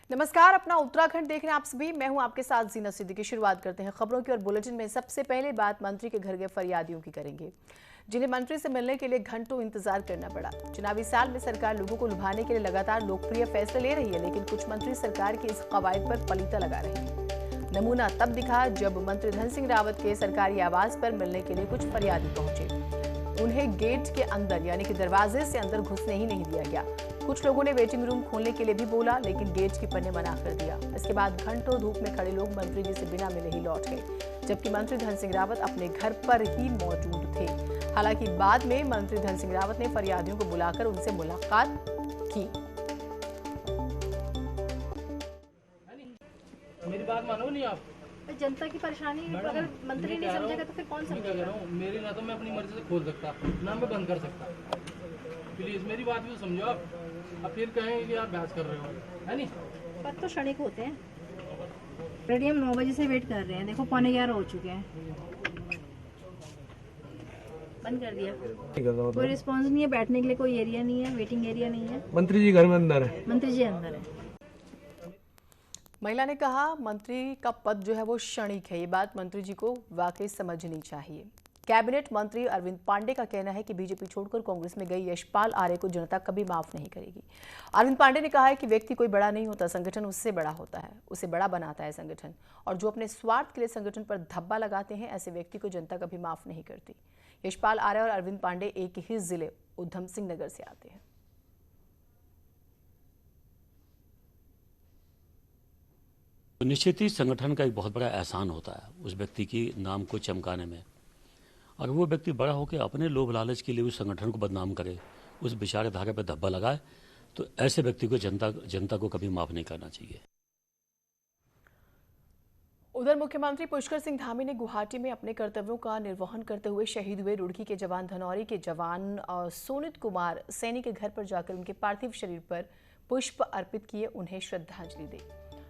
नमस्कार, अपना उत्तराखंड देख रहे हैं आप सभी। मैं हूं आपके साथ जीना सिद्दीकी। शुरुआत करते हैं खबरों की और बुलेटिन में सबसे पहले बात मंत्री के घर गए फरियादियों की करेंगे, जिन्हें मंत्री से मिलने के लिए घंटों इंतजार करना पड़ा। चुनावी साल में सरकार लोगों को लुभाने के लिए लगातार लोकप्रिय फैसले ले रही है, लेकिन कुछ मंत्री सरकार की इस कवायद पर पलीता लगा रहे हैं। नमूना तब दिखा जब मंत्री धन सिंह रावत के सरकारी आवास पर मिलने के लिए कुछ फरियादी पहुंचे। उन्हें गेट के अंदर यानी कि दरवाजे से अंदर घुसने ही नहीं दिया गया। कुछ लोगों ने वेटिंग रूम खोलने के लिए भी बोला, लेकिन गेटकीपर ने मना कर दिया। इसके बाद घंटों धूप में खड़े लोग मंत्री जी से बिना मिले ही लौट गए, जबकि मंत्री धन सिंह रावत अपने घर पर ही मौजूद थे। हालांकि बाद में मंत्री धन सिंह रावत ने फरियादियों को बुलाकर उनसे मुलाकात की। मेरी बात मानो नहीं आप। जनता की परेशानी अगर मंत्री नहीं समझेगा तो फिर कौन समझेगा? मेरी ना तो मैं अपनी मर्जी से खोल सकता, ना मैं बंद कर सकता। प्लीज मेरी बात भी तो समझो आप। अब फिर कहें कि आप बहस कर रहे हो, है नहीं? पद तो क्षणिक होते हैं। रेडी हम 9 बजे से वेट कर रहे हैं, देखो 11:15 हो चुके हैं। बंद कर दिया, कोई रिस्पॉन्स नहीं है। बैठने के लिए कोई एरिया नहीं है, वेटिंग एरिया नहीं है। मंत्री जी घर में अंदर है। मंत्री जी अंदर है। महिला ने कहा मंत्री का पद जो है वो क्षणिक है। ये बात मंत्री जी को वाकई समझनी चाहिए। कैबिनेट मंत्री अरविंद पांडे का कहना है कि बीजेपी छोड़कर कांग्रेस में गई यशपाल आर्य को जनता कभी माफ नहीं करेगी। अरविंद पांडे ने कहा है कि व्यक्ति कोई बड़ा नहीं होता, संगठन उससे बड़ा होता है, उसे बड़ा बनाता है संगठन। और जो अपने स्वार्थ के लिए संगठन पर धब्बा लगाते हैं, ऐसे व्यक्ति को जनता कभी माफ नहीं करती। यशपाल आर्य और अरविंद पांडे एक ही जिले उधम सिंह नगर से आते हैं। निश्चित ही संगठन का एक बहुत बड़ा एहसान होता है उस व्यक्ति की नाम को चमकाने में। और वो व्यक्ति बड़ा होकर अपने लोभ लालच के लिए उस संगठन को बदनाम करे, उस विचारधारा पर धब्बा लगाए, तो ऐसे व्यक्ति को जनता को कभी माफ नहीं करना चाहिए। उधर मुख्यमंत्री पुष्कर सिंह धामी ने गुवाहाटी में अपने कर्तव्यों का निर्वहन करते हुए शहीद हुए रुड़की के जवान धनौरी के जवान सोनित कुमार सैनी के घर पर जाकर उनके पार्थिव शरीर पर पुष्प अर्पित किए, उन्हें श्रद्धांजलि दी।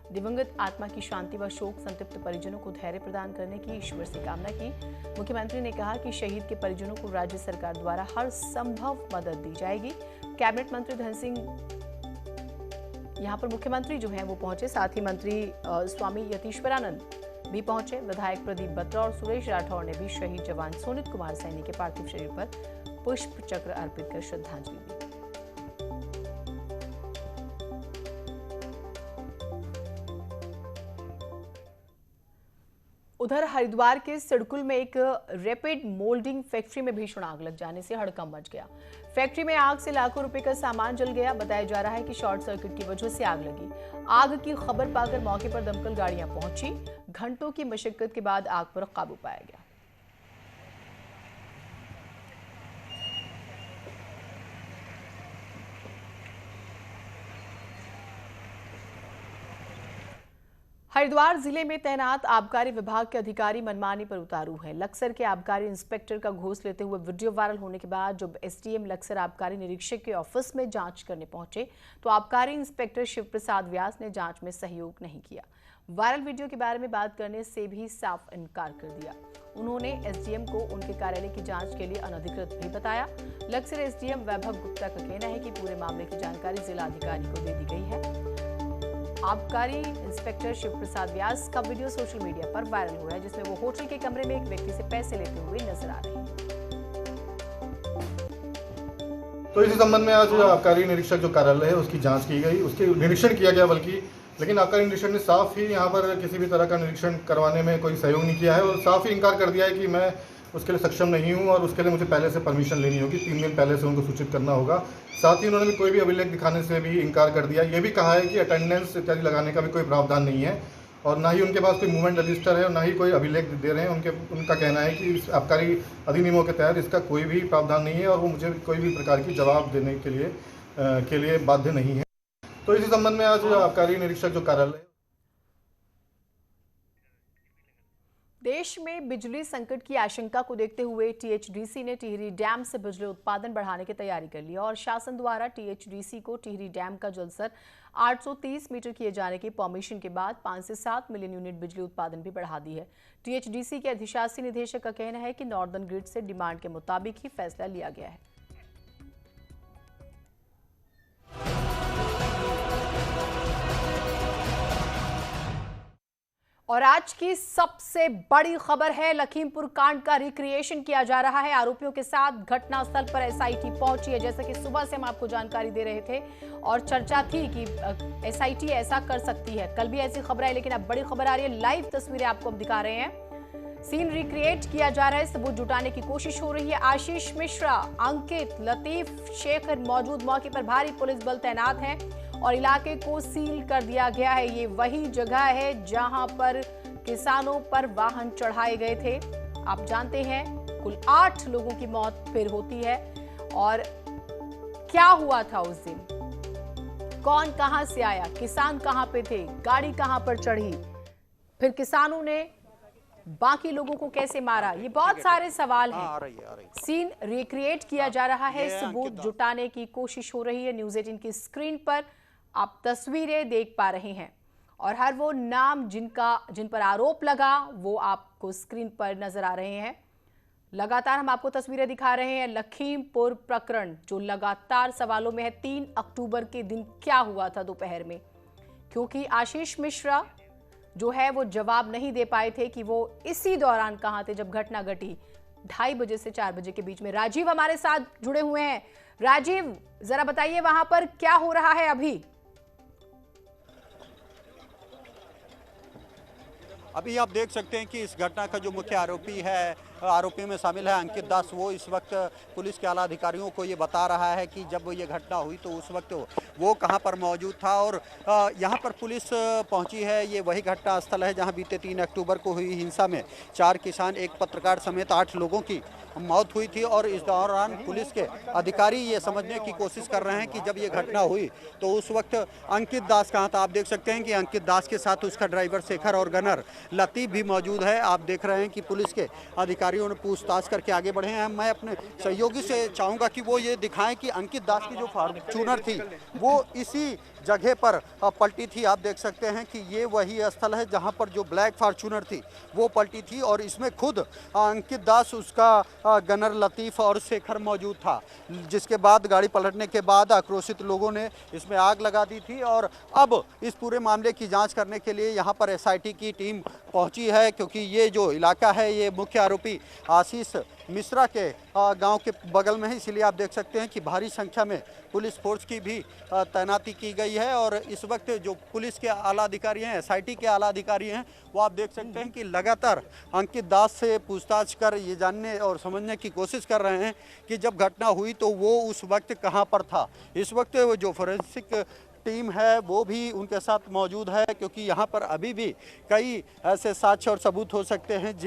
दिवंगत आत्मा की शांति व शोक संतप्त परिजनों को धैर्य प्रदान करने की ईश्वर से कामना की। मुख्यमंत्री ने कहा कि शहीद के परिजनों को राज्य सरकार द्वारा हर संभव मदद दी जाएगी। कैबिनेट मंत्री धन सिंह यहाँ पर मुख्यमंत्री जो हैं वो पहुंचे, साथ ही मंत्री स्वामी यतीश्वरानंद भी पहुंचे। विधायक प्रदीप बत्रा और सुरेश राठौर ने भी शहीद जवान सोनित कुमार सैनी के पार्थिव शरीर पर पुष्प चक्र अर्पित कर श्रद्धांजलि दी। उधर हरिद्वार के सिडकुल में एक रैपिड मोल्डिंग फैक्ट्री में भीषण आग लग जाने से हड़कंप मच गया। फैक्ट्री में आग से लाखों रुपए का सामान जल गया। बताया जा रहा है कि शॉर्ट सर्किट की वजह से आग लगी। आग की खबर पाकर मौके पर दमकल गाड़ियां पहुंची। घंटों की मशक्कत के बाद आग पर काबू पाया गया। हरिद्वार जिले में तैनात आबकारी विभाग के अधिकारी मनमानी पर उतारू हैं। लक्सर के आबकारी इंस्पेक्टर का घूस लेते हुए वीडियो वायरल होने के बाद जब एसडीएम लक्सर आबकारी निरीक्षक के ऑफिस में जांच करने पहुंचे तो आबकारी इंस्पेक्टर शिव प्रसाद व्यास ने जांच में सहयोग नहीं किया। वायरल वीडियो के बारे में बात करने से भी साफ इनकार कर दिया। उन्होंने एसडीएम को उनके कार्यालय की जांच के लिए अनधिकृत भी बताया। लक्सर एसडीएम वैभव गुप्ता का कहना है कि पूरे मामले की जानकारी जिला अधिकारी को दे दी गई है। आबकारी इंस्पेक्टर शिव प्रसाद व्यास का वीडियो सोशल मीडिया पर वायरल हो रहा है, जिसमें वो होटल के कमरे में एक व्यक्ति से पैसे लेते हुए नजर आ रहे हैं। तो इसी संबंध में आज आबकारी निरीक्षक जो कार्यालय है उसकी जांच की गई, उसके निरीक्षण किया गया बल्कि, लेकिन आबकारी निरीक्षक ने साफ ही यहाँ पर किसी भी तरह का निरीक्षण करवाने में कोई सहयोग नहीं किया है और साफ ही इनकार कर दिया है कि मैं उसके लिए सक्षम नहीं हूँ और उसके लिए मुझे पहले से परमिशन लेनी होगी, 3 दिन पहले से उनको सूचित करना होगा। साथ ही उन्होंने भी कोई भी अभिलेख दिखाने से भी इनकार कर दिया। ये भी कहा है कि अटेंडेंस इत्यादि लगाने का भी कोई प्रावधान नहीं है और ना ही उनके पास कोई मूवमेंट रजिस्टर है और ना ही कोई अभिलेख दे रहे हैं। उनका कहना है कि इस आबकारी अधिनियमों के तहत इसका कोई भी प्रावधान नहीं है और वो मुझे कोई भी प्रकार की जवाब देने के लिए बाध्य नहीं है। तो इसी संबंध में आज आबकारी निरीक्षक जो कार्यालय। देश में बिजली संकट की आशंका को देखते हुए टीएचडीसी ने टिहरी डैम से बिजली उत्पादन बढ़ाने की तैयारी कर ली और शासन द्वारा टीएचडीसी को टिहरी डैम का जलस्तर 830 मीटर किए जाने की परमिशन के बाद 5 से 7 मिलियन यूनिट बिजली उत्पादन भी बढ़ा दी है। टीएचडीसी के अधिशासी निदेशक का कहना है कि नॉर्दर्न ग्रिड से डिमांड के मुताबिक ही फैसला लिया गया है। और आज की सबसे बड़ी खबर है, लखीमपुर कांड का रिक्रिएशन किया जा रहा है। आरोपियों के साथ घटनास्थल पर एसआईटी पहुंची है। जैसा कि सुबह से हम आपको जानकारी दे रहे थे और चर्चा थी कि एसआईटी ऐसा कर सकती है। कल भी ऐसी खबर आई, लेकिन अब बड़ी खबर आ रही है। लाइव तस्वीरें आपको हम दिखा रहे हैं। सीन रिक्रिएट किया जा रहा है, सबूत जुटाने की कोशिश हो रही है। आशीष मिश्रा, अंकित, लतीफ, शेखर मौजूद। मौके पर भारी पुलिस बल तैनात है और इलाके को सील कर दिया गया है। ये वही जगह है जहां पर किसानों पर वाहन चढ़ाए गए थे। आप जानते हैं कुल 8 लोगों की मौत फिर होती है। और क्या हुआ था उस दिन, कौन कहां से आया, किसान कहां पे थे, गाड़ी कहां पर चढ़ी, फिर किसानों ने बाकी लोगों को कैसे मारा, ये बहुत सारे सवाल हैं। सीन रिक्रिएट किया जा रहा है, सबूत जुटाने की कोशिश हो रही है। न्यूज़ 18 की स्क्रीन पर आप तस्वीरें देख पा रहे हैं और हर वो नाम जिन पर आरोप लगा वो आपको स्क्रीन पर नजर आ रहे हैं। लगातार हम आपको तस्वीरें दिखा रहे हैं। लखीमपुर प्रकरण जो लगातार सवालों में है। 3 अक्टूबर के दिन क्या हुआ था दोपहर में, क्योंकि आशीष मिश्रा जो है वो जवाब नहीं दे पाए थे कि वो इसी दौरान कहां थे जब घटना घटी। 2:30 बजे से 4 बजे के बीच में। राजीव हमारे साथ जुड़े हुए हैं। राजीव, जरा बताइए वहां पर क्या हो रहा है अभी। अभी आप देख सकते हैं कि इस घटना का जो मुख्य आरोपी है, आरोपियों में शामिल है अंकित दास, वो इस वक्त पुलिस के आला अधिकारियों को ये बता रहा है कि जब ये घटना हुई तो उस वक्त वो कहां पर मौजूद था। और यहां पर पुलिस पहुंची है। ये वही घटना स्थल है जहां बीते 3 अक्टूबर को हुई हिंसा में 4 किसान, एक पत्रकार समेत 8 लोगों की मौत हुई थी। और इस दौरान पुलिस के अधिकारी ये समझने की कोशिश कर रहे हैं कि जब ये घटना हुई तो उस वक्त अंकित दास कहाँ था। आप देख सकते हैं कि अंकित दास के साथ उसका ड्राइवर शेखर और गनर लतीफ भी मौजूद है। आप देख रहे हैं कि पुलिस के अधिकारियों ने पूछताछ करके आगे बढ़े हैं। मैं अपने सहयोगी से चाहूँगा कि वो ये दिखाएं कि अंकित दास की जो फॉर्च्यूनर थी वो इसी जगह पर पलटी थी। आप देख सकते हैं कि ये वही स्थल है जहां पर जो ब्लैक फॉर्च्यूनर थी वो पलटी थी और इसमें खुद अंकित दास, उसका गनर लतीफ और शेखर मौजूद था। जिसके बाद गाड़ी पलटने के बाद आक्रोशित लोगों ने इसमें आग लगा दी थी। और अब इस पूरे मामले की जांच करने के लिए यहां पर एसआईटी की टीम पहुंची है, क्योंकि ये जो इलाका है ये मुख्य आरोपी आशीष मिश्रा के गांव के बगल में है। इसलिए आप देख सकते हैं कि भारी संख्या में पुलिस फोर्स की भी तैनाती की गई है। और इस वक्त जो पुलिस के आला अधिकारी हैं, एसआईटी के आला अधिकारी हैं, वो आप देख सकते हैं कि लगातार अंकित दास से पूछताछ कर ये जानने और समझने की कोशिश कर रहे हैं कि जब घटना हुई तो वो उस वक्त कहाँ पर था। इस वक्त जो फोरेंसिक टीम है वो भी उनके साथ मौजूद है, क्योंकि यहाँ पर अभी भी कई ऐसे साक्ष्य और सबूत हो सकते हैं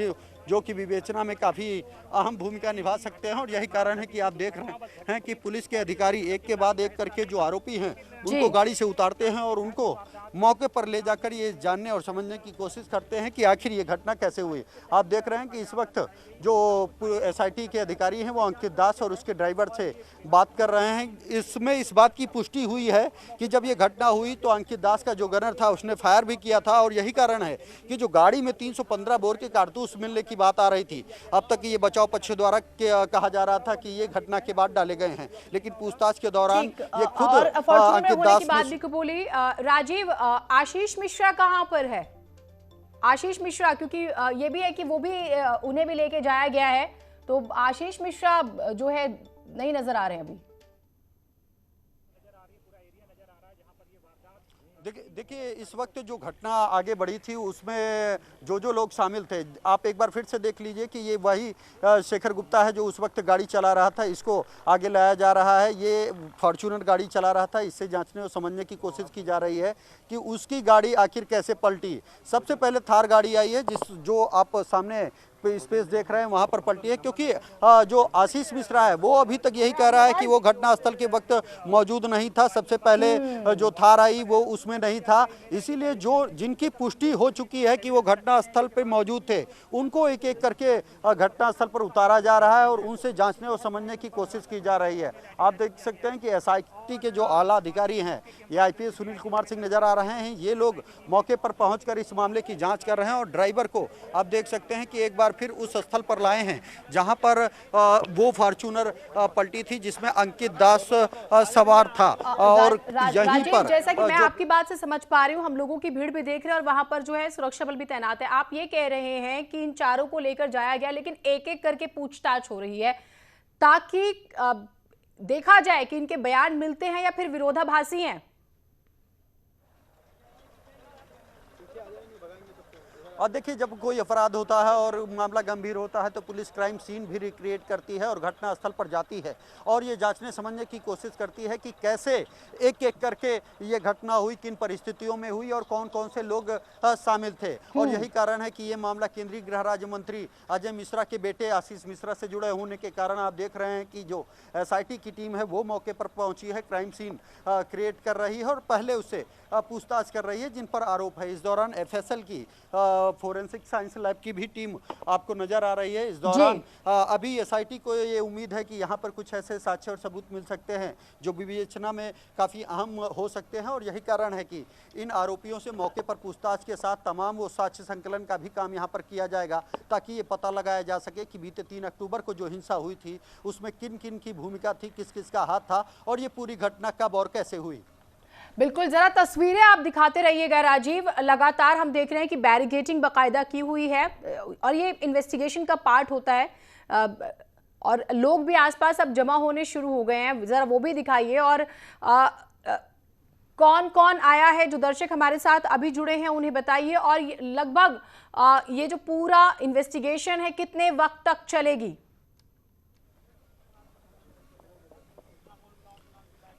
जो कि विवेचना में काफ़ी अहम भूमिका निभा सकते हैं। और यही कारण है कि आप देख रहे हैं कि पुलिस के अधिकारी एक के बाद एक करके जो आरोपी हैं उनको गाड़ी से उतारते हैं और उनको मौके पर ले जाकर ये जानने और समझने की कोशिश करते हैं कि आखिर ये घटना कैसे हुई। आप देख रहे हैं कि इस वक्त जो एसआईटी के अधिकारी हैं वो अंकित दास और उसके ड्राइवर से बात कर रहे हैं। इसमें इस बात की पुष्टि हुई है कि जब ये घटना हुई तो अंकित दास का जो गनर था उसने फायर भी किया था। और यही कारण है कि जो गाड़ी में 315 बोर के कारतूस मिलने की बात आ रही थी, अब तक ये बचाव पक्ष द्वारा कहा जा रहा था कि ये घटना के बाद डाले गए हैं, लेकिन पूछताछ के दौरान ये खुद अंकित दास ने बोली। राजीव, आशीष मिश्रा कहां पर है? आशीष मिश्रा, क्योंकि ये भी है कि वो भी उन्हें भी लेके जाया गया है, तो आशीष मिश्रा जो है नहीं नजर आ रहे हैं अभी। देखिए इस वक्त जो घटना आगे बढ़ी थी उसमें जो लोग शामिल थे, आप एक बार फिर से देख लीजिए कि ये वही शेखर गुप्ता है जो उस वक्त गाड़ी चला रहा था। इसको आगे लाया जा रहा है। ये फॉर्च्यूनर गाड़ी चला रहा था। इससे जांचने और समझने की कोशिश की जा रही है कि उसकी गाड़ी आखिर कैसे पलटी। सबसे पहले थार गाड़ी आई है जो आप सामने स्पेस देख रहे हैं वहां पर पलटी है, क्योंकि जो आशीष मिश्रा है वो अभी तक यही कह रहा है कि वो घटनास्थल के वक्त मौजूद नहीं था। सबसे पहले जो थार आई वो उसमें नहीं था। इसीलिए जिनकी पुष्टि हो चुकी है कि वो घटनास्थल पे मौजूद थे उनको एक एक करके घटनास्थल पर उतारा जा रहा है और उनसे जांचने और समझने की कोशिश की जा रही है। आप देख सकते हैं कि एसआईटी के जो आला अधिकारी हैं, ये आईपीएस सुनील कुमार सिंह नजर आ रहे हैं। ये लोग मौके पर पहुंचकर इस मामले की जांच कर रहे हैं। और ड्राइवर को आप देख सकते हैं कि एक बार बार फिर उस स्थल पर लाए हैं जहां पर वो फॉर्च्यूनर पलटी थी जिसमें अंकित दास सवार था। और यहीं पर जैसा कि मैं आपकी बात से समझ पा रही हूँ, हम लोगों की भीड़ भी देख रहे हैं और वहां पर जो है सुरक्षा बल भी तैनात है। आप ये कह रहे हैं कि इन चारों को लेकर जाया गया, लेकिन एक एक करके पूछताछ हो रही है ताकि देखा जाए कि इनके बयान मिलते हैं या फिर विरोधाभासी हैं। और देखिए, जब कोई अपराध होता है और मामला गंभीर होता है तो पुलिस क्राइम सीन भी रिक्रिएट करती है और घटना स्थल पर जाती है और ये जांचने समझने की कोशिश करती है कि कैसे एक एक करके ये घटना हुई, किन परिस्थितियों में हुई और कौन कौन से लोग शामिल थे। और यही कारण है कि ये मामला केंद्रीय गृह राज्य मंत्री अजय मिश्रा के बेटे आशीष मिश्रा से जुड़े होने के कारण आप देख रहे हैं कि जो SIT की टीम है वो मौके पर पहुंची है, क्राइम सीन क्रिएट कर रही है और पहले उससे पूछताछ कर रही है जिन पर आरोप है। इस दौरान FSL की फोरेंसिक साइंस लैब की भी टीम आपको नजर आ रही है। इस दौरान अभी SIT को ये उम्मीद है कि यहाँ पर कुछ ऐसे साक्ष्य और सबूत मिल सकते हैं जो विवेचना में काफ़ी अहम हो सकते हैं और यही कारण है कि इन आरोपियों से मौके पर पूछताछ के साथ तमाम वो साक्ष्य संकलन का भी काम यहाँ पर किया जाएगा ताकि ये पता लगाया जा सके कि बीते 3 अक्टूबर को जो हिंसा हुई थी उसमें किन किन की भूमिका थी, किस किस का हाथ था और ये पूरी घटना कब और कैसे हुई। बिल्कुल, जरा तस्वीरें आप दिखाते रहिएगा राजीव। लगातार हम देख रहे हैं कि बैरिकेडिंग बाकायदा की हुई है और ये इन्वेस्टिगेशन का पार्ट होता है और लोग भी आसपास अब जमा होने शुरू हो गए हैं, जरा वो भी दिखाइए। और कौन कौन आया है, जो दर्शक हमारे साथ अभी जुड़े हैं उन्हें बताइए। और लगभग ये जो पूरा इन्वेस्टिगेशन है कितने वक्त तक चलेगी?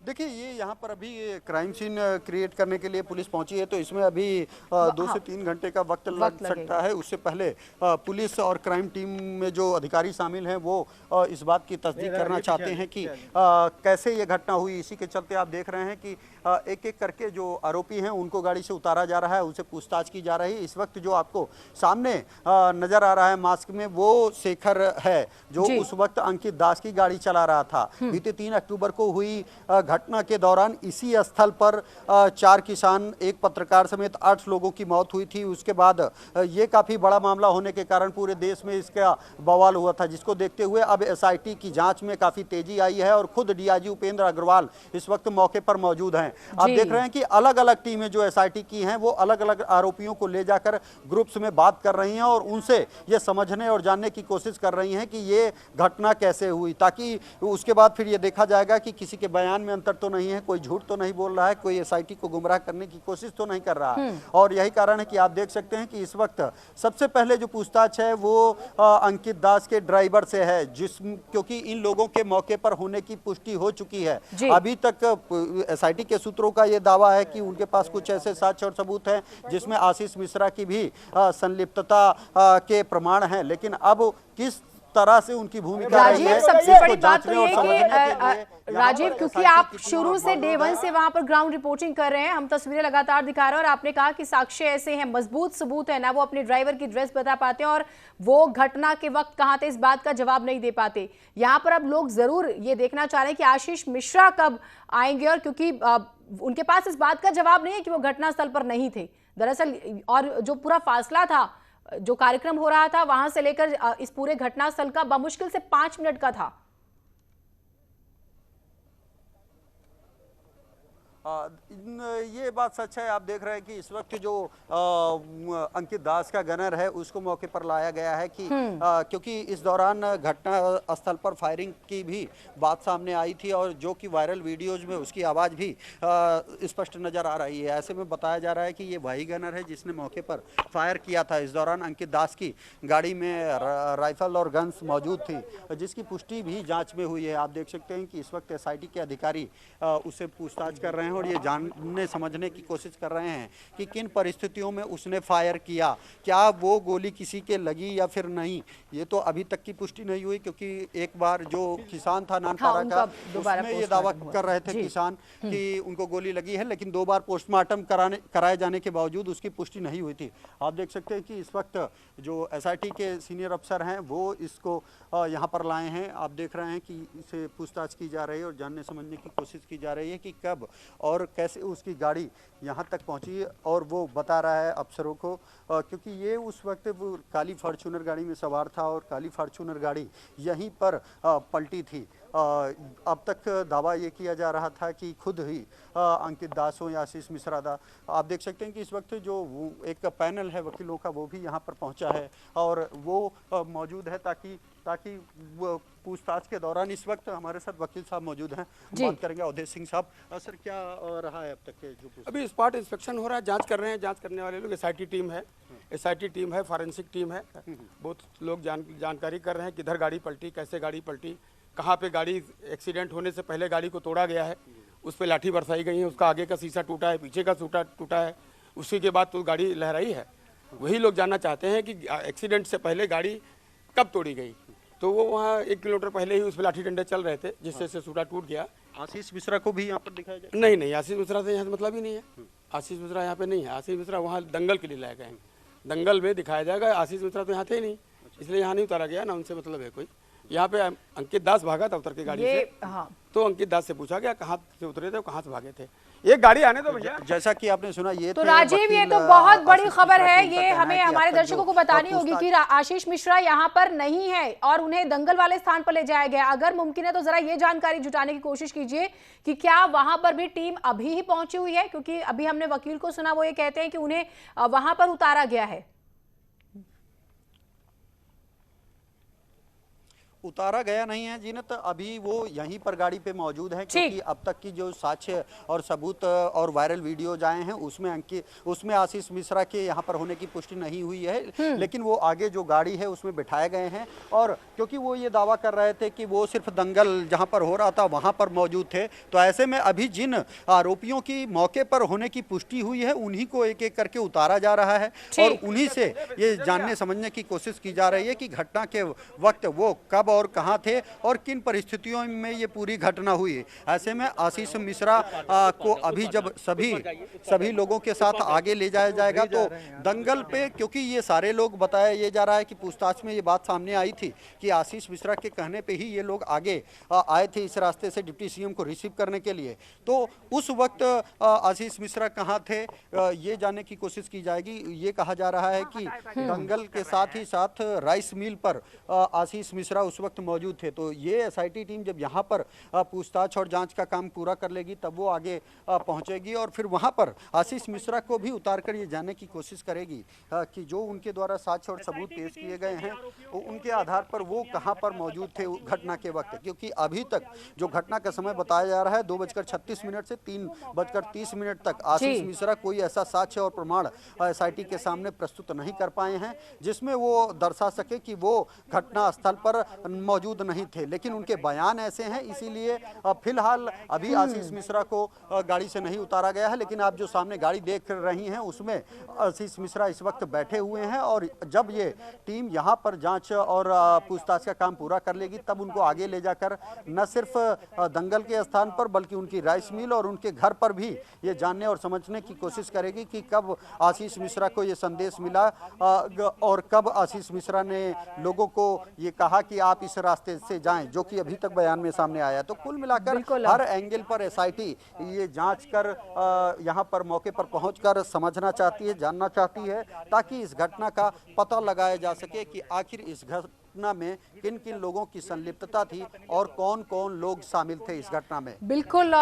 देखिए, ये यहाँ पर अभी क्राइम सीन क्रिएट करने के लिए पुलिस पहुंची है तो इसमें अभी 2 से 3 घंटे का वक्त लग सकता है। उससे पहले पुलिस और क्राइम टीम में जो अधिकारी शामिल हैं वो इस बात की तस्दीक करना चाहते हैं कि कैसे ये घटना हुई। इसी के चलते आप देख रहे हैं कि एक एक करके जो आरोपी हैं उनको गाड़ी से उतारा जा रहा है, उनसे पूछताछ की जा रही है। इस वक्त जो आपको सामने नजर आ रहा है मास्क में, वो शेखर है जो उस वक्त अंकित दास की गाड़ी चला रहा था। बीते 3 अक्टूबर को हुई घटना के दौरान इसी स्थल पर 4 किसान, एक पत्रकार समेत 8 लोगों की मौत हुई थी। उसके बाद ये काफी बड़ा मामला होने के कारण पूरे देश में इसका बवाल हुआ था, जिसको देखते हुए अब SIT की जांच में काफी तेजी आई है और खुद DIG उपेंद्र अग्रवाल इस वक्त मौके पर मौजूद हैं। आप देख रहे हैं कि अलग अलग टीमें जो SIT की हैं वो अलग अलग आरोपियों को ले जाकर ग्रुप्स में बात कर रही हैं और उनसे ये समझने और जानने की कोशिश कर रही हैं कि ये घटना कैसे हुई, ताकि उसके बाद फिर ये देखा जाएगा कि किसी के बयान में अंतर तो नहीं है, कोई झूठ तो नहीं बोल रहा है, कोई SIT को गुमराह करने की कोशिश तो नहीं कर रहा है। और यही कारण है कि आप देख सकते हैं कि इस वक्त सबसे पहले जो पूछताछ है वो अंकित दास के ड्राइवर से है, क्योंकि इन लोगों के मौके पर होने की पुष्टि हो चुकी है। अभी तक SIT के सूत्रों का ये दावा है कि उनके पास कुछ ऐसे साक्ष्य और सबूत हैं जिसमें आशीष मिश्रा की भी संलिप्तता के प्रमाण हैं, लेकिन अब किस तरह से उनकी भूमिका रही है, सबसे बड़ी बात तो ये कि राजीव, क्योंकि आप शुरू से डे 1 से वहां पर ग्राउंड रिपोर्टिंग कर रहे हैं, हम तस्वीरें लगातार दिखा रहे हैं और आपने कहा कि साक्ष्य ऐसे हैं, मजबूत सबूत है ना, वो अपने ड्राइवर की ड्रेस बता पाते हैं और वो घटना के वक्त कहां थे इस बात का जवाब नहीं दे पाते। यहाँ पर अब लोग जरूर ये देखना चाह रहे हैं कि आशीष मिश्रा कब आएंगे, और क्योंकि उनके पास इस बात का जवाब नहीं है कि वो घटनास्थल पर नहीं थे दरअसल, और जो पूरा फासला था, जो कार्यक्रम हो रहा था वहां से लेकर इस पूरे घटनास्थल का बमुश्किल से 5 मिनट का था। ये बात सच है। आप देख रहे हैं कि इस वक्त जो अंकित दास का गनर है उसको मौके पर लाया गया है कि क्योंकि इस दौरान घटना स्थल पर फायरिंग की भी बात सामने आई थी और जो कि वायरल वीडियोज में उसकी आवाज़ भी स्पष्ट नज़र आ रही है। ऐसे में बताया जा रहा है कि ये वही गनर है जिसने मौके पर फायर किया था। इस दौरान अंकित दास की गाड़ी में राइफल और गन्स मौजूद थी, जिसकी पुष्टि भी जाँच में हुई है। आप देख सकते हैं कि इस वक्त SIT के अधिकारी उससे पूछताछ कर रहे हैं और ये जानने समझने की कोशिश कर रहे हैं कि किन परिस्थितियों में उसने फायर किया, क्या वो गोली किसी के लगी या फिर नहीं। ये तो अभी तक की पुष्टि नहीं हुई, क्योंकि एक बार जो किसान था नानपारा का, उसमें ये दावा कर रहे थे किसान कि उनको गोली लगी है, लेकिन 2 बार पोस्टमार्टम कराए जाने के बावजूद उसकी पुष्टि नहीं हुई थी। आप देख सकते हैं कि इस वक्त जो SIT के सीनियर अफसर हैं वो इसको यहाँ पर लाए हैं। आप देख रहे हैं कि इसे पूछताछ की जा रही है और जानने समझने की कोशिश की जा रही है कि कब और कैसे उसकी गाड़ी यहाँ तक पहुँची, और वो बता रहा है अफसरों को क्योंकि ये उस वक्त वो काली फॉर्च्यूनर गाड़ी में सवार था और काली फॉर्च्यूनर गाड़ी यहीं पर पलटी थी। अब तक दावा ये किया जा रहा था कि खुद ही अंकित दास हो या आशीष मिश्रा दा। आप देख सकते हैं कि इस वक्त जो एक पैनल है वकीलों का वो भी यहाँ पर पहुँचा है और वो मौजूद है ताकि वो पूछताछ के दौरान इस वक्त हमारे साथ वकील साहब मौजूद हैं, बात करेंगे। अवधेश सिंह साहब, सर क्या रहा है अब तक के जो अभी स्पॉट इंस्पेक्शन हो रहा है, जांच कर रहे हैं। जांच करने वाले लोग एसआईटी टीम है, फॉरेंसिक टीम है, बहुत लोग जानकारी कर रहे हैं किधर गाड़ी पलटी, कैसे गाड़ी पलटी, कहाँ पे गाड़ी एक्सीडेंट होने से पहले गाड़ी को तोड़ा गया है, उस पर लाठी बरसाई गई है, उसका आगे का शीशा टूटा है, पीछे का टूटा है, उसी के बाद तो गाड़ी लहराई है। वही लोग जानना चाहते हैं कि एक्सीडेंट से पहले गाड़ी कब तोड़ी गई। तो वो वहाँ 1 किलोमीटर पहले ही उस पर लाठी डंडे चल रहे थे जिससे से सूटा टूट गया। आशीष मिश्रा को भी यहाँ पर दिखाया जाए? नहीं, आशीष मिश्रा से यहाँ से मतलब ही नहीं है। आशीष मिश्रा यहाँ पे नहीं है। आशीष मिश्रा वहाँ दंगल के लिए लाए गए हैं, दंगल में दिखाया जाएगा। आशीष मिश्रा तो यहाँ थे ही नहीं, इसलिए यहाँ नहीं उतारा गया ना, उनसे मतलब है कोई। यहाँ पे अंकित दास भागा था उतर के गाड़ी से, हाँ। तो अंकित दास से पूछा गया कहाँ से उतरे थे, कहाँ से भागे थे। एक गाड़ी आने दो भैया। जैसा कि आपने सुना ये तो राजीव, ये तो बहुत बड़ी खबर है, ये हमें हमारे दर्शकों को बतानी होगी कि आशीष मिश्रा यहाँ पर नहीं है और उन्हें दंगल वाले स्थान पर ले जाया गया। अगर मुमकिन है तो जरा ये जानकारी जुटाने की कोशिश कीजिए कि क्या वहां पर भी टीम अभी ही पहुंची हुई है, क्योंकि अभी हमने वकील को सुना, वो ये कहते हैं कि उन्हें वहां पर उतारा गया है। उतारा गया नहीं है जीनत, अभी वो यहीं पर गाड़ी पे मौजूद है क्योंकि अब तक की जो साक्ष्य और सबूत और वायरल वीडियोज आए हैं उसमें आशीष मिश्रा के यहाँ पर होने की पुष्टि नहीं हुई है, लेकिन वो आगे जो गाड़ी है उसमें बिठाए गए हैं। और क्योंकि वो ये दावा कर रहे थे कि वो सिर्फ दंगल जहाँ पर हो रहा था वहाँ पर मौजूद थे, तो ऐसे में अभी जिन आरोपियों की मौके पर होने की पुष्टि हुई है उन्हीं को एक एक करके उतारा जा रहा है और उन्हीं से ये जानने समझने की कोशिश की जा रही है कि घटना के वक्त वो कब और कहां थे और किन परिस्थितियों में ये पूरी घटना हुई। ऐसे में आशीष मिश्रा को अभी जब सभी लोगों के साथ आगे ले जाया जाएगा तो दंगल पे, क्योंकि ये सारे लोग बताया ये जा रहा है कि पूछताछ में ये बात सामने आई थी कि आशीष मिश्रा के कहने पे ही ये लोग आगे आए थे इस रास्ते से डिप्टी सीएम को रिसीव करने के लिए। तो उस वक्त आशीष मिश्रा कहाँ थे ये जानने की कोशिश की जाएगी। ये कहा जा रहा है कि दंगल के साथ ही साथ राइस मिल पर आशीष मिश्रा उस वक्त मौजूद थे। तो ये एसआईटी टीम जब यहाँ पर पूछताछ और जांच का काम पूरा कर लेगी तब वो आगे पहुंचेगी और फिर वहाँ पर आशीष मिश्रा को भी उतारकर ये जानने की कोशिश करेगी कि जो उनके द्वारा साक्ष्य और सबूत पेश किए गए हैं उनके आधार पर वो कहाँ पर मौजूद थे घटना के वक्त। क्योंकि अभी तक जो घटना का समय बताया जा रहा है 2:36 से 3:30 तक आशीष मिश्रा कोई ऐसा साक्ष्य और प्रमाण एसआईटी के सामने प्रस्तुत नहीं कर पाए हैं जिसमें वो दर्शा सके कि वो घटना स्थल पर मौजूद नहीं थे, लेकिन उनके बयान ऐसे हैं, इसीलिए फिलहाल अभी आशीष मिश्रा को गाड़ी से नहीं उतारा गया है। लेकिन आप जो सामने गाड़ी देख रही हैं उसमें आशीष मिश्रा इस वक्त बैठे हुए हैं और जब ये टीम यहाँ पर जांच और पूछताछ का काम पूरा कर लेगी तब उनको आगे ले जाकर न सिर्फ दंगल के स्थान पर बल्कि उनकी राइस मिल और उनके घर पर भी ये जानने और समझने की कोशिश करेगी कि कब आशीष मिश्रा को ये संदेश मिला और कब आशीष मिश्रा ने लोगों को ये कहा कि आप इस रास्ते से जाएं, जो कि अभी तक बयान में सामने आया। तो कुल मिलाकर हर एंगल पर एसआईटी ये जांच कर यहां पर मौके पर पहुंचकर समझना चाहती है, जानना चाहती है, ताकि इस घटना का पता लगाया जा सके कि आखिर इस घटना में किन किन लोगों की संलिप्तता थी और कौन कौन लोग शामिल थे इस घटना में। बिल्कुल,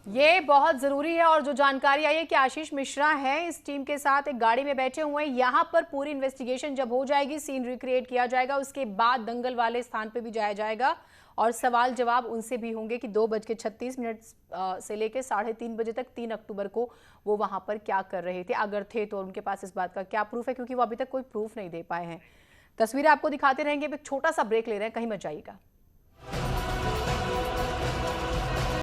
ये बहुत जरूरी है। और जो जानकारी आई है कि आशीष मिश्रा है इस टीम के साथ एक गाड़ी में बैठे हुए हैं, यहाँ पर पूरी इन्वेस्टिगेशन जब हो जाएगी, सीन रिक्रिएट किया जाएगा, उसके बाद दंगल वाले स्थान पे भी जाया जाएगा और सवाल जवाब उनसे भी होंगे कि 2:36 से लेकर 3:30 बजे तक 3 अक्टूबर को वो वहां पर क्या कर रहे थे, अगर थे तो उनके पास इस बात का क्या प्रूफ है, क्योंकि वो अभी तक कोई प्रूफ नहीं दे पाए हैं। तस्वीरें आपको दिखाते रहेंगे, एक छोटा सा ब्रेक ले रहे हैं, कहीं मत जाइएगा।